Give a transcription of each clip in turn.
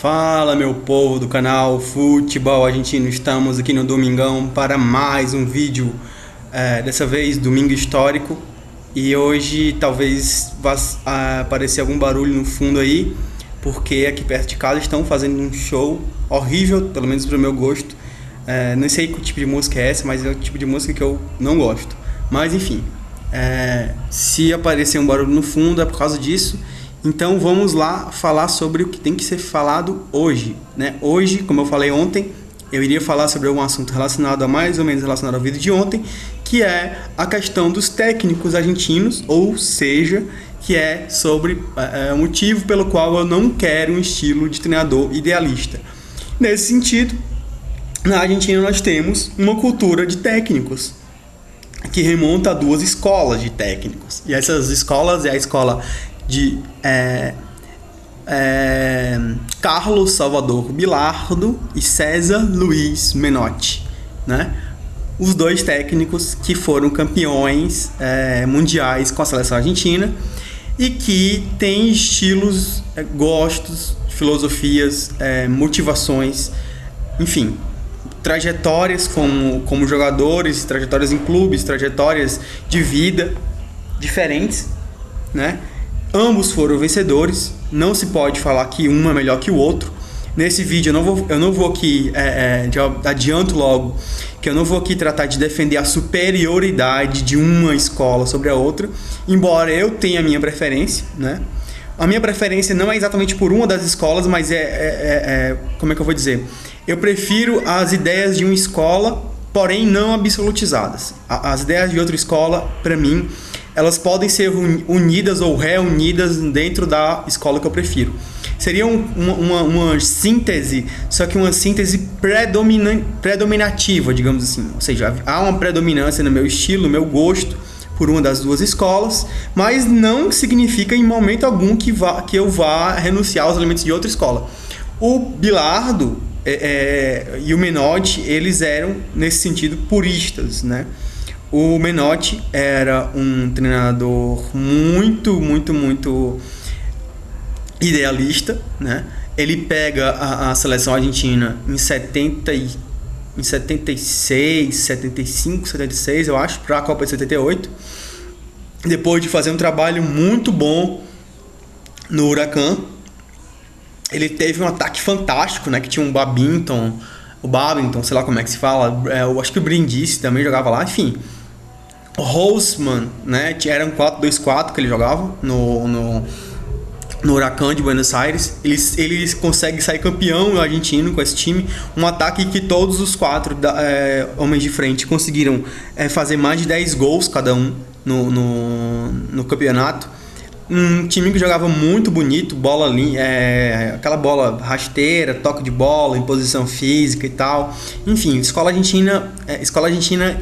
Fala, meu povo do canal Futebol Argentino, estamos aqui no Domingão para mais um vídeo, dessa vez domingo histórico, e hoje talvez vá aparecer algum barulho no fundo aí, porque aqui perto de casa estão fazendo um show horrível, pelo menos para o meu gosto. Não sei que tipo de música é essa, mas é o tipo de música que eu não gosto, mas enfim, se aparecer um barulho no fundo é por causa disso. Então vamos lá falar sobre o que tem que ser falado hoje, né? Hoje, como eu falei ontem, eu iria falar sobre um assunto relacionado mais ou menos relacionado ao vídeo de ontem, que é a questão dos técnicos argentinos, ou seja, que é sobre o motivo pelo qual eu não quero um estilo de treinador idealista. Nesse sentido, na Argentina nós temos uma cultura de técnicos que remonta a duas escolas de técnicos. E essas escolas é a escola de Carlos Salvador Bilardo e César Luiz Menotti, né? Os dois técnicos que foram campeões mundiais com a seleção argentina e que têm estilos, gostos, filosofias, motivações, enfim, trajetórias como jogadores, trajetórias em clubes, trajetórias de vida diferentes, né? Ambos foram vencedores, não se pode falar que um é melhor que o outro. Nesse vídeo eu não vou aqui, adianto logo, que eu não vou aqui tratar de defender a superioridade de uma escola sobre a outra, embora eu tenha a minha preferência, né? A minha preferência não é exatamente por uma das escolas, mas como é que eu vou dizer? Eu prefiro as ideias de uma escola, porém não absolutizadas. As ideias de outra escola, para mim, elas podem ser unidas ou reunidas dentro da escola que eu prefiro. Seria uma síntese, só que uma síntese predominativa, digamos assim. Ou seja, há uma predominância no meu estilo, no meu gosto, por uma das duas escolas, mas não significa em momento algum que eu vá renunciar aos elementos de outra escola. O Bilardo e o Menotti, eles eram, nesse sentido, puristas, né? O Menotti era um treinador muito idealista, né? Ele pega a seleção argentina em 76, 75, 76, eu acho, para a Copa de 78. Depois de fazer um trabalho muito bom no Huracan, ele teve um ataque fantástico, né? Que tinha o Babington, sei lá como é que se fala. Eu acho que o Brindisi também jogava lá, enfim. O Houseman, né? Era um 4-2-4 que ele jogava no Huracan de Buenos Aires. Eles conseguem sair campeão argentino com esse time. Um ataque que todos os quatro homens de frente conseguiram fazer mais de 10 gols cada um no campeonato. Um time que jogava muito bonito, aquela bola rasteira, toque de bola, imposição física e tal. Enfim, escola argentina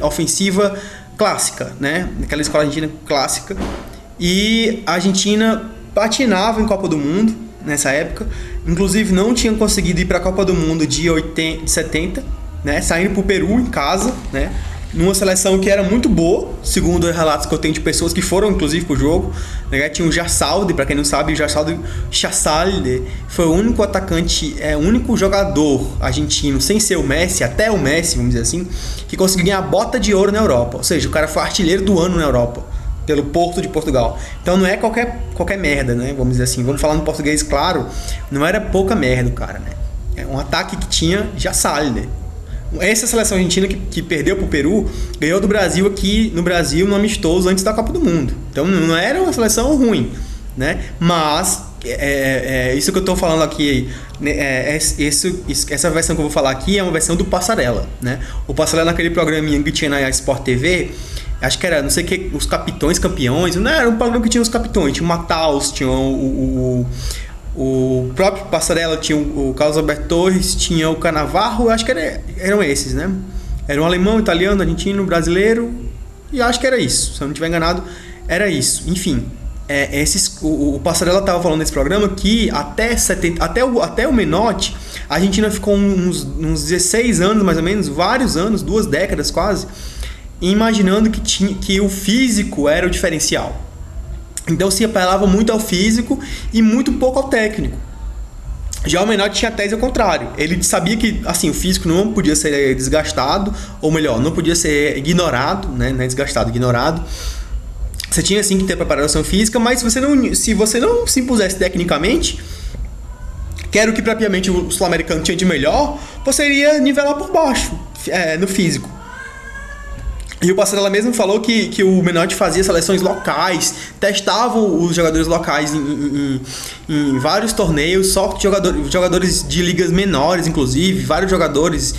ofensiva clássica, né? Aquela escola argentina clássica. E a Argentina patinava em Copa do Mundo nessa época. Inclusive não tinha conseguido ir para a Copa do Mundo de 70, né? Saindo para o Peru em casa, né? Numa seleção que era muito boa, segundo os relatos que eu tenho de pessoas que foram inclusive pro jogo, né? Tinha o Gersalde, para quem não sabe, o Gersalde foi o único atacante, o único jogador argentino, sem ser o Messi, até o Messi, vamos dizer assim, que conseguiu ganhar a bota de ouro na Europa. Ou seja, o cara foi artilheiro do ano na Europa, pelo Porto de Portugal. Então não é qualquer merda, né? Vamos dizer assim, vamos falar no português claro, não era pouca merda o cara, né? É um ataque que tinha Gersalde. Essa seleção argentina que perdeu pro Peru, ganhou do Brasil aqui no Brasil no amistoso antes da Copa do Mundo. Então não era uma seleção ruim, né? Mas isso que eu tô falando aqui, né? Essa versão que eu vou falar aqui é uma versão do Passarella, né? O Passarella, naquele programinha que tinha na Sport TV, acho que era, não sei o que, os capitões, campeões. Não era um programa que tinha os capitões, tinha o Mataus, tinha o próprio Passarella, tinha o Carlos Alberto Torres, tinha o Cannavaro, acho que eram esses, né? Era um alemão, italiano, argentino, brasileiro, e acho que era isso. Se eu não estiver enganado, era isso. Enfim, o Passarella estava falando nesse programa que até o Menotti, a Argentina ficou uns 16 anos, mais ou menos, vários anos, 2 décadas quase, imaginando que o físico era o diferencial. Então se apelava muito ao físico e muito pouco ao técnico. Já o Menotti tinha a tese ao contrário. Ele sabia que, assim, o físico não podia ser desgastado, ou melhor, não podia ser ignorado, né? Não é desgastado, ignorado. Você tinha, sim, que ter preparação física, mas se você não se impusesse tecnicamente, que era o que propriamente o sul-americano tinha de melhor, você iria nivelar por baixo, no físico. E o Passarella mesmo falou que o Menotti fazia seleções locais, testava os jogadores locais em vários torneios, só jogadores de ligas menores, inclusive, vários jogadores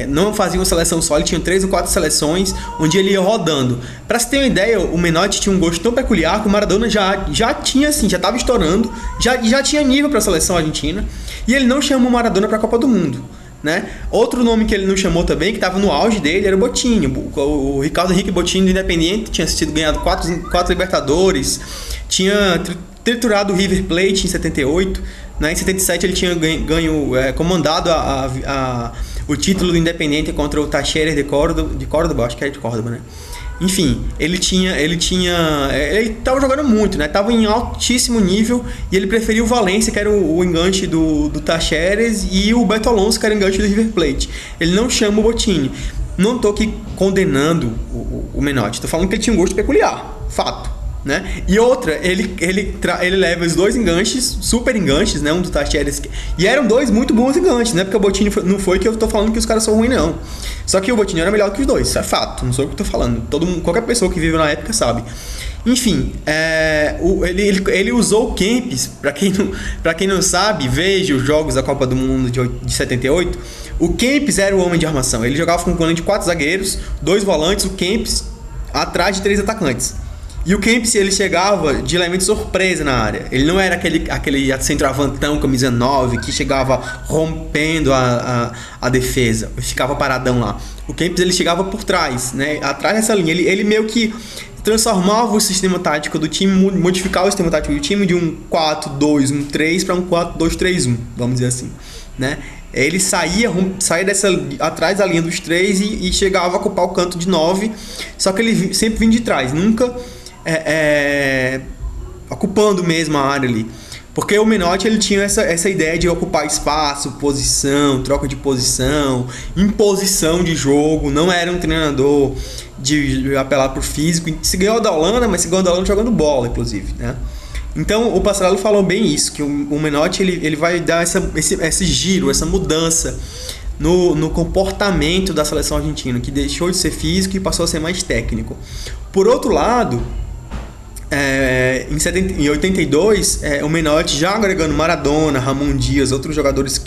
não faziam seleção só, ele tinha 3 ou 4 seleções, onde ele ia rodando. Pra você ter uma ideia, o Menotti tinha um gosto tão peculiar que o Maradona já tinha, assim, já estava estourando, já tinha nível para a seleção argentina, e ele não chamou o Maradona para a Copa do Mundo. Né? Outro nome que ele não chamou também, que estava no auge dele, era o Botinho. O Ricardo Henrique Botinho do Independiente tinha ganhado 4 Libertadores, tinha triturado o River Plate em 78, né? Em 77 ele tinha comandado o título do Independiente contra o Talleres de Córdoba, acho que era de Córdoba, né? Enfim, ele tava jogando muito, né? Tava em altíssimo nível e ele preferiu o Valencia, que era o enganche do Talleres, e o Beto Alonso, que era o enganche do River Plate. Ele não chama o Bottini. Não tô aqui condenando o Menotti, tô falando que ele tinha um gosto peculiar, fato. Né? E outra, ele leva os 2 enganches, super enganches, né? Um do Talleres, e eram 2 muito bons enganches, né? Porque o Bottini não foi que eu tô falando que os caras são ruins, não. Só que o Bottini era melhor que os 2, isso é fato, não sou eu que tô falando. Qualquer pessoa que vive na época sabe. Enfim, ele usou o Kempes, pra quem não sabe, veja os jogos da Copa do Mundo de 78. O Kempes era o homem de armação, ele jogava com um plano de 4 zagueiros, 2 volantes, o Kempes atrás de 3 atacantes. E o Kempes, ele chegava de elemento surpresa na área. Ele não era aquele centroavantão, camisa 9, que chegava rompendo a defesa, ficava paradão lá. O Kempes, ele chegava por trás, né? Atrás dessa linha. Ele meio que transformava o sistema tático do time, modificava o sistema tático do time de um 4-2-1-3 para um 4-2-3-1, vamos dizer assim, né? Ele saía atrás da linha dos 3 e chegava a ocupar o canto de 9, só que ele sempre vinha de trás, nunca ocupando mesmo a área ali. Porque o Menotti, ele tinha essa ideia de ocupar espaço, posição, troca de posição, imposição de jogo. Não era um treinador de apelar pro físico. Se ganhou da Holanda, mas se ganhou da Holanda jogando bola, inclusive, né? Então o Passarella falou bem isso, que o Menotti ele vai dar esse giro, essa mudança no comportamento da seleção argentina, que deixou de ser físico e passou a ser mais técnico. Por outro lado, em 82, o Menotti já agregando Maradona, Ramon Dias, outros jogadores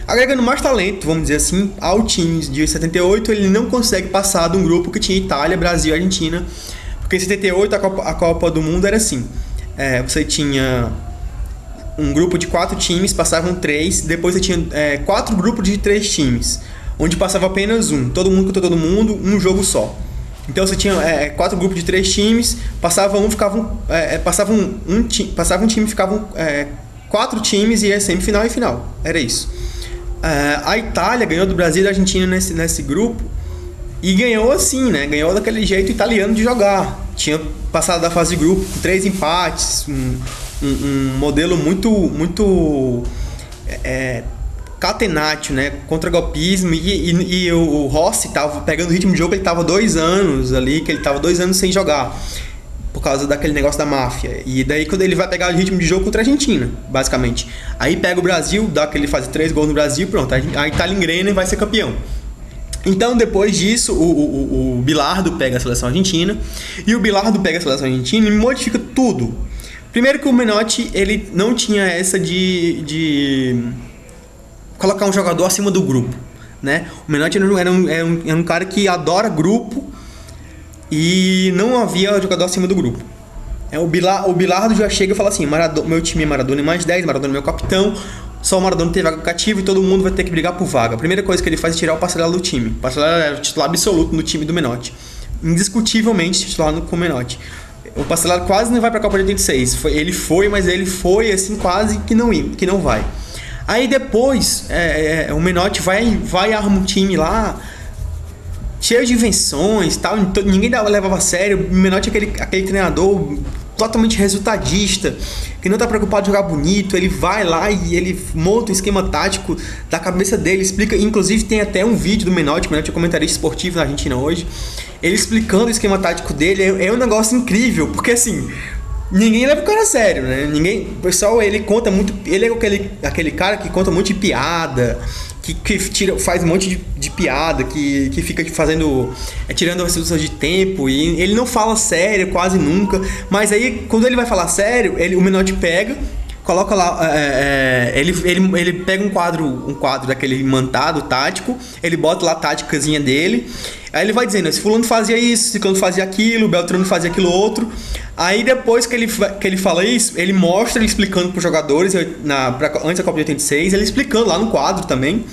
agregando mais talento, vamos dizer assim, ao time de 78, ele não consegue passar de um grupo que tinha Itália, Brasil e Argentina, porque em 78 a Copa do Mundo era assim, você tinha um grupo de 4 times, passavam 3, depois você tinha 4 grupos de 3 times, onde passava apenas todo mundo contra todo mundo, um jogo só. Então você tinha 4 grupos de 3 times, passava um time, ficavam 4 times e ia semifinal e final. Era isso. A Itália ganhou do Brasil e da Argentina nesse grupo e ganhou assim, né? Ganhou daquele jeito italiano de jogar. Tinha passado da fase de grupo com 3 empates, um modelo muito catenaccio, né, contra golpismo, e o Rossi tava pegando o ritmo de jogo, ele tava 2 anos ali, que ele tava 2 anos sem jogar, por causa daquele negócio da máfia, e daí quando ele vai pegar o ritmo de jogo contra a Argentina, basicamente, aí pega o Brasil, ele faz 3 gols no Brasil, pronto, a Itália engrena e vai ser campeão. Então depois disso, o Bilardo pega a seleção argentina, e o Bilardo pega a seleção argentina e modifica tudo. Primeiro que o Menotti, ele não tinha essa de colocar um jogador acima do grupo, né? O Menotti era um cara que adora grupo e não havia jogador acima do grupo. O Bilardo já chega e fala assim: meu time é Maradona e mais 10, Maradona é meu capitão, só o Maradona tem vaga cativa e todo mundo vai ter que brigar por vaga. A primeira coisa que ele faz é tirar o Passarella do time. O Passarella era o titular absoluto no time do Menotti, indiscutivelmente titular com o Menotti. O Passarella quase não vai para a Copa de 86. Ele foi assim quase que não vai. Aí depois o Menotti vai e arma um time lá cheio de invenções, tal, ninguém levava a sério. O Menotti é aquele treinador totalmente resultadista, que não tá preocupado em jogar bonito. Ele vai lá e ele monta um esquema tático da cabeça dele, explica, inclusive tem até um vídeo do Menotti, que é comentarista esportivo na Argentina hoje, ele explicando o esquema tático dele. É um negócio incrível, porque assim, ninguém leva o cara a sério, né? O pessoal, ele conta muito, ele é aquele cara que conta muito de piada, que faz um monte de piada, que fica fazendo, tirando as pessoas de tempo, e ele não fala sério quase nunca. Mas aí, quando ele vai falar sério, o Menotti pega, coloca lá, ele pega um quadro daquele imantado tático, ele bota lá a táticazinha dele, aí ele vai dizendo, esse fulano fazia isso, esse fulano fazia aquilo, o Beltrano fazia aquilo outro. Aí depois que ele fala isso, ele mostra, ele explicando para os jogadores, antes da Copa de 86, ele explicando lá no quadro também,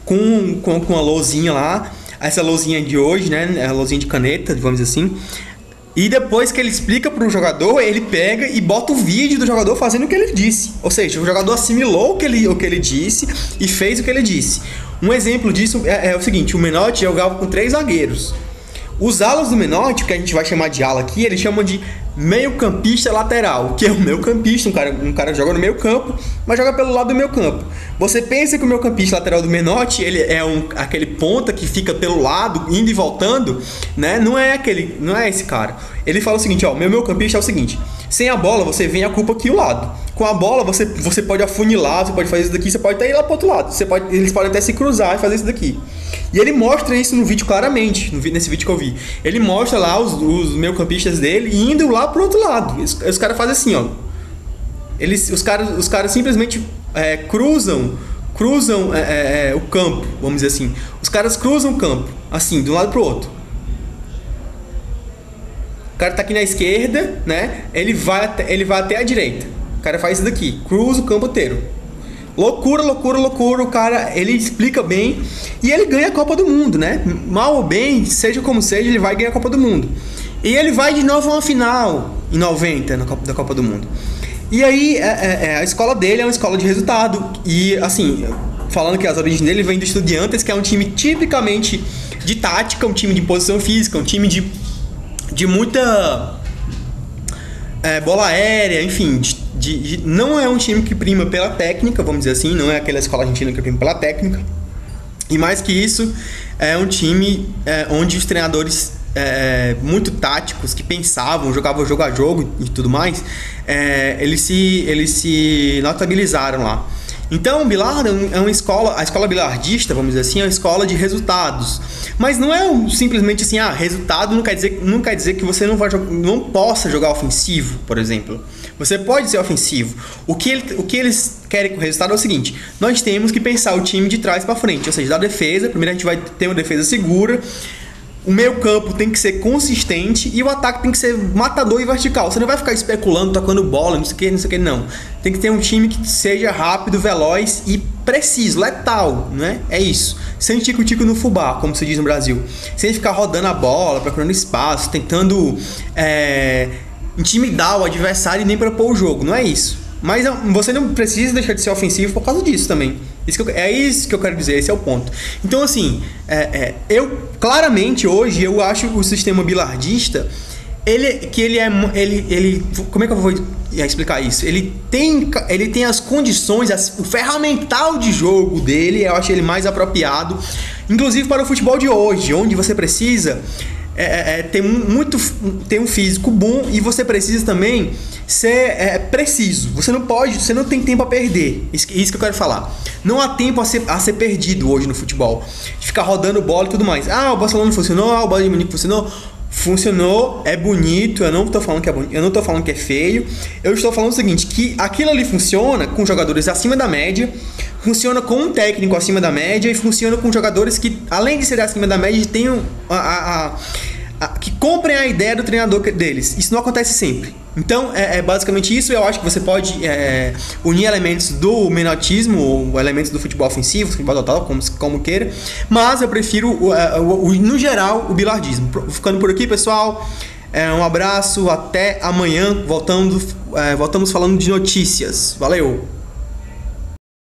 com uma lousinha lá, essa lousinha de hoje, né, a lousinha de caneta, vamos dizer assim. E depois que ele explica para o jogador, ele pega e bota o vídeo do jogador fazendo o que ele disse. Ou seja, o jogador assimilou o que ele disse e fez o que ele disse. Um exemplo disso é o seguinte, o Menotti jogava com 3 zagueiros. Os alas do Menotti, que a gente vai chamar de ala aqui, eles chamam de meio-campista lateral, que é o meio-campista, um cara que joga no meio-campo, mas joga pelo lado do meio-campo. Você pensa que o meio-campista lateral do Menotti, ele é aquele ponta que fica pelo lado, indo e voltando, né? Não é esse cara. Ele fala o seguinte, ó, meu meio-campista é o seguinte, sem a bola você vem a culpa aqui o lado. Com a bola você pode afunilar, você pode fazer isso daqui, você pode até ir lá pro outro lado. Eles podem até se cruzar e fazer isso daqui. E ele mostra isso no vídeo claramente, nesse vídeo que eu vi. Ele mostra lá os meio-campistas dele indo lá pro outro lado. Os caras fazem assim, ó. Os caras simplesmente cruzam o campo, vamos dizer assim. Os caras cruzam o campo, assim, de um lado pro outro. O cara tá aqui na esquerda, né? Ele vai até a direita. O cara faz isso daqui, cruza o campo inteiro. Loucura. O cara, ele explica bem e ele ganha a Copa do Mundo, né? Mal ou bem, seja como seja, ele vai ganhar a Copa do Mundo. E ele vai de novo a uma final em 90 da Copa do Mundo. E aí, a escola dele é uma escola de resultado. E, assim, falando que as origens dele vêm do Estudiantes, que é um time tipicamente de tática, um time de posição física, um time de muita bola aérea, enfim, não é um time que prima pela técnica, vamos dizer assim, não é aquela escola argentina que prima pela técnica. E mais que isso, é um time onde os treinadores muito táticos, que pensavam, jogavam jogo a jogo e tudo mais, eles se notabilizaram lá. Então, o Bilardo é uma escola, a escola bilardista, vamos dizer assim, é uma escola de resultados. Mas não é simplesmente assim, resultado não quer dizer que você não possa jogar ofensivo, por exemplo. Você pode ser ofensivo. O que eles querem com o resultado é o seguinte, nós temos que pensar o time de trás para frente, ou seja, da defesa, primeiro a gente vai ter uma defesa segura, o meio campo tem que ser consistente e o ataque tem que ser matador e vertical. Você não vai ficar especulando, tocando bola, não sei o que, não. Tem que ter um time que seja rápido, veloz e preciso, letal, né? É isso. Sem tico-tico no fubá, como se diz no Brasil. Sem ficar rodando a bola, procurando espaço, tentando intimidar o adversário e nem propor o jogo. Não é isso. Mas você não precisa deixar de ser ofensivo por causa disso também. É isso que eu quero dizer, esse é o ponto. Então, assim, eu claramente hoje eu acho o sistema bilardista, como é que eu vou explicar isso? Ele tem as condições, o ferramental de jogo dele, eu acho ele mais apropriado, inclusive para o futebol de hoje, onde você precisa ter um físico bom e você precisa também ser preciso. Você não tem tempo a perder. Isso que eu quero falar. Não há tempo a ser perdido hoje no futebol. De ficar rodando bola e tudo mais. O Barcelona não funcionou, o Bayern de Munique funcionou. Funcionou, é bonito, eu não estou falando que é bonito, eu não estou falando que é feio. Eu estou falando o seguinte, que aquilo ali funciona com jogadores acima da média, funciona com um técnico acima da média e funciona com jogadores que, além de ser acima da média, tenham que comprem a ideia do treinador deles. Isso não acontece sempre. Então, é basicamente isso. Eu acho que você pode unir elementos do menotismo, ou elementos do futebol ofensivo, futebol total, como queira. Mas eu prefiro, no geral, o bilardismo. Ficando por aqui, pessoal. Um abraço, até amanhã. Voltamos falando de notícias. Valeu!